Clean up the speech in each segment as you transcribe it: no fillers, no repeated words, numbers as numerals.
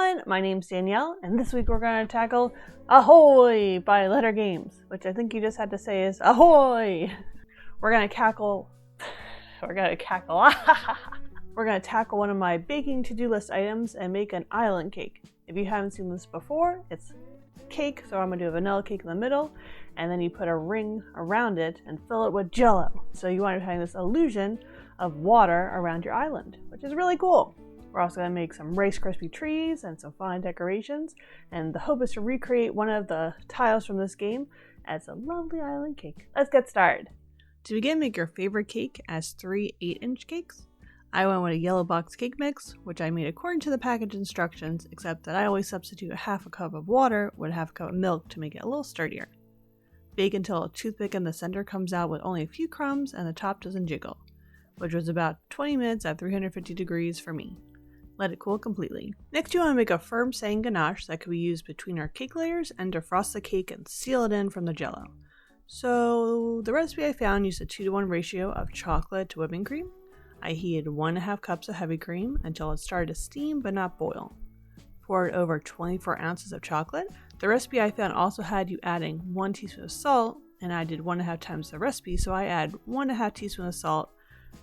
everyone, my name's Danielle, and this week we're going to tackle Ahoy by Letter Games, which I think you just had to say is Ahoy! We're going to tackle one of my baking to-do list items and make an island cake. If you haven't seen this before, it's cake, so I'm going to do a vanilla cake in the middle, and then you put a ring around it and fill it with jello. So you want to have this illusion of water around your island, which is really cool. We're also going to make some Rice Krispie trees and some fun decorations, and the hope is to recreate one of the tiles from this game as a lovely island cake. Let's get started. To begin, make your favorite cake as 3 8-inch cakes. I went with a yellow box cake mix, which I made according to the package instructions, except that I always substitute a half a cup of water with a half a cup of milk to make it a little sturdier. Bake until a toothpick in the center comes out with only a few crumbs and the top doesn't jiggle, which was about 20 minutes at 350 degrees for me. Let it cool completely. Next, you want to make a firm saying ganache that could be used between our cake layers and defrost the cake and seal it in from the jello. So the recipe I found used a 2-to-1 ratio of chocolate to whipping cream. I heated 1.5 cups of heavy cream until it started to steam but not boil. Poured over 24 ounces of chocolate. The recipe I found also had you adding 1 teaspoon of salt, and I did 1.5 times the recipe, so I add 1.5 teaspoon of salt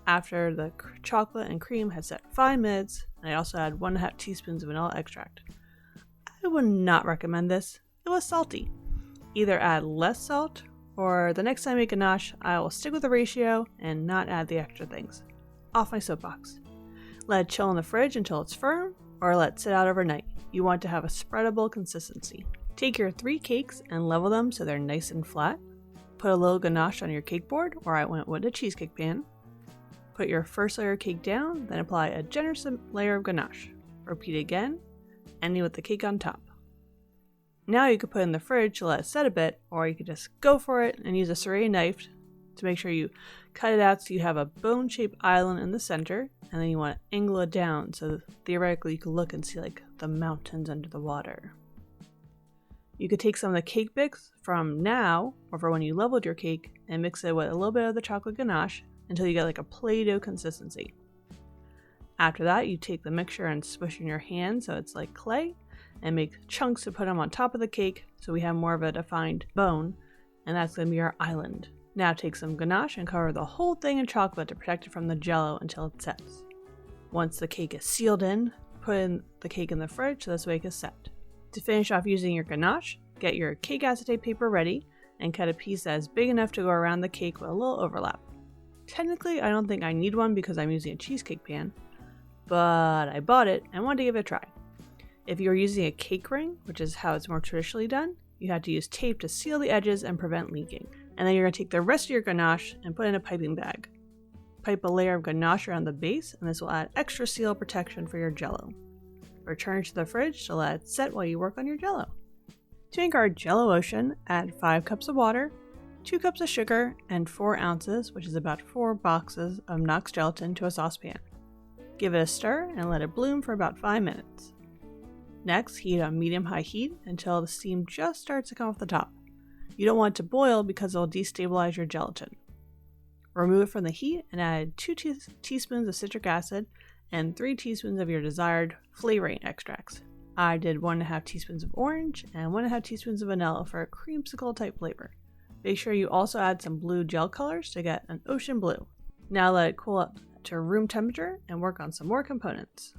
after the chocolate and cream had set 5 minutes, and I also add 1.5 teaspoons of vanilla extract. I would not recommend this. It was salty. Either add less salt, or the next time I make ganache, I will stick with the ratio and not add the extra things. Off my soapbox. Let it chill in the fridge until it's firm, or let it sit out overnight. You want to have a spreadable consistency. Take your 3 cakes and level them so they're nice and flat. Put a little ganache on your cake board, or I went with a cheesecake pan. Put your first layer of cake down, then apply a generous layer of ganache. Repeat again, ending with the cake on top. Now you could put it in the fridge to let it set a bit, or you could just go for it and use a serrated knife to make sure you cut it out so you have a bone-shaped island in the center, and then you want to angle it down so theoretically you can look and see like the mountains under the water. You could take some of the cake mix from now, or for when you leveled your cake, and mix it with a little bit of the chocolate ganache until you get like a Play-Doh consistency. After that, you take the mixture and smush in your hand so it's like clay, and make chunks to put them on top of the cake so we have more of a defined bone, and that's going to be our island. Now take some ganache and cover the whole thing in chocolate to protect it from the jello until it sets. Once the cake is sealed in, put in the cake in the fridge so this way it is set. To finish off using your ganache, get your cake acetate paper ready and cut a piece that is big enough to go around the cake with a little overlap. Technically, I don't think I need one because I'm using a cheesecake pan, but I bought it and wanted to give it a try. If you're using a cake ring, which is how it's more traditionally done, you have to use tape to seal the edges and prevent leaking. And then you're going to take the rest of your ganache and put in a piping bag. Pipe a layer of ganache around the base, and this will add extra seal protection for your jello. Return to the fridge to let it set while you work on your jello. To make our jello ocean, add 5 cups of water, 2 cups of sugar, and 4 ounces, which is about 4 boxes of Knox gelatin to a saucepan. Give it a stir and let it bloom for about 5 minutes. Next, heat on medium-high heat until the steam just starts to come off the top. You don't want it to boil because it will destabilize your gelatin. Remove it from the heat and add 2 teaspoons of citric acid and 3 teaspoons of your desired flavoring extracts. I did 1.5 teaspoons of orange and 1.5 teaspoons of vanilla for a creamsicle type flavor. Make sure you also add some blue gel colors to get an ocean blue. Now let it cool up to room temperature and work on some more components.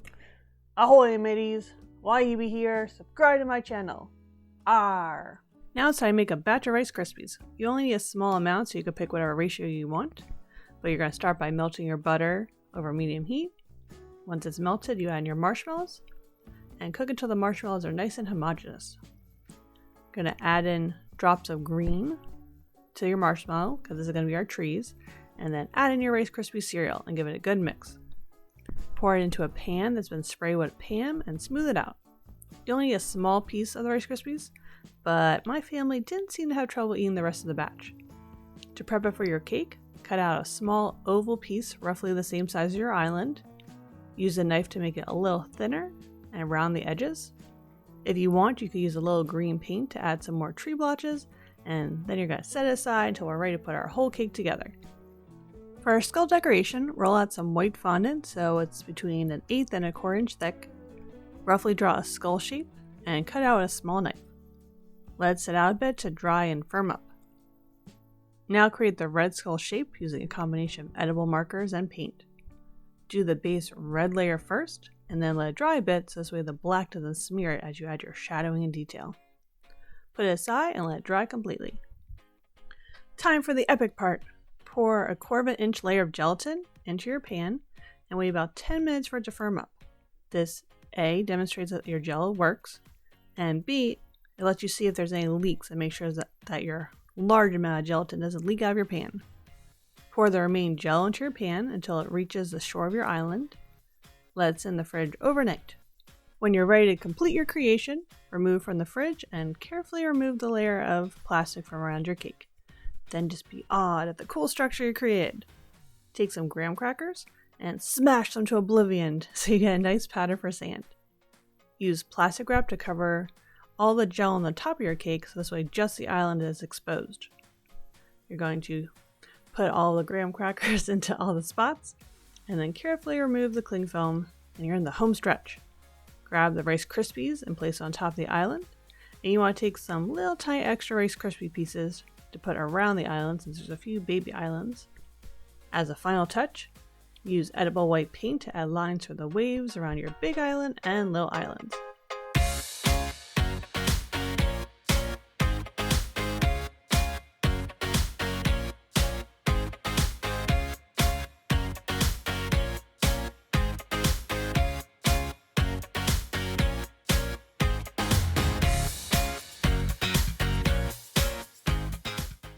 Ahoy mateys! Why you be here? Subscribe to my channel. Arr! Now it's time to make a batch of Rice Krispies. You only need a small amount so you can pick whatever ratio you want, but you're going to start by melting your butter over medium heat. Once it's melted, you add your marshmallows and cook until the marshmallows are nice and homogeneous. You're going to add in drops of green to your marshmallow, because this is going to be our trees, and then add in your Rice Krispie cereal and give it a good mix. Pour it into a pan that's been sprayed with Pam and smooth it out. You only need a small piece of the Rice Krispies, but my family didn't seem to have trouble eating the rest of the batch. To prep it for your cake, cut out a small oval piece roughly the same size as your island. Use a knife to make it a little thinner and round the edges. If you want, you could use a little green paint to add some more tree blotches, and then you're going to set it aside until we're ready to put our whole cake together. For our skull decoration, roll out some white fondant so it's between 1/8 and 1/4 inch thick. Roughly draw a skull shape and cut out with a small knife. Let it sit out a bit to dry and firm up. Now create the red skull shape using a combination of edible markers and paint. Do the base red layer first, and then let it dry a bit so this way the black doesn't smear it as you add your shadowing and detail. Put it aside and let it dry completely. Time for the epic part. Pour a 1/4 inch layer of gelatin into your pan and wait about 10 minutes for it to firm up. This A, demonstrates that your jello works, and B, it lets you see if there's any leaks and make sure that your large amount of gelatin doesn't leak out of your pan. Pour the remaining jello into your pan until it reaches the shore of your island. Let it sit in the fridge overnight. When you're ready to complete your creation, remove from the fridge and carefully remove the layer of plastic from around your cake. Then just be awed at the cool structure you created. Take some graham crackers and smash them to oblivion so you get a nice pattern for sand. Use plastic wrap to cover all the gel on the top of your cake so this way just the island is exposed. You're going to put all the graham crackers into all the spots and then carefully remove the cling film and you're in the home stretch. Grab the Rice Krispies and place it on top of the island, and you want to take some little tiny extra Rice Krispie pieces to put around the island since there's a few baby islands. As a final touch, use edible white paint to add lines for the waves around your big island and little islands.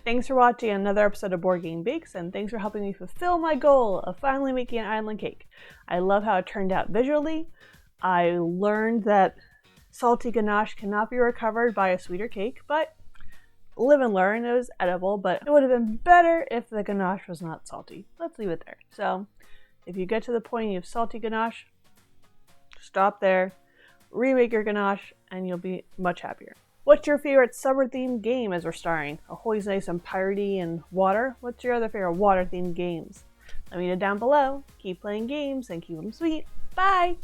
Thanks for watching another episode of Board Game Bakes, and thanks for helping me fulfill my goal of finally making an island cake. I love how it turned out visually. I learned that salty ganache cannot be recovered by a sweeter cake, but live and learn. It was edible, but it would have been better if the ganache was not salty. Let's leave it there. So if you get to the point you have salty ganache, stop there, remake your ganache, and you'll be much happier. What's your favorite summer-themed game as we're starring? Ahoy's nice and piratey and water. What's your other favorite water-themed games? Let me know down below. Keep playing games and keep them sweet. Bye!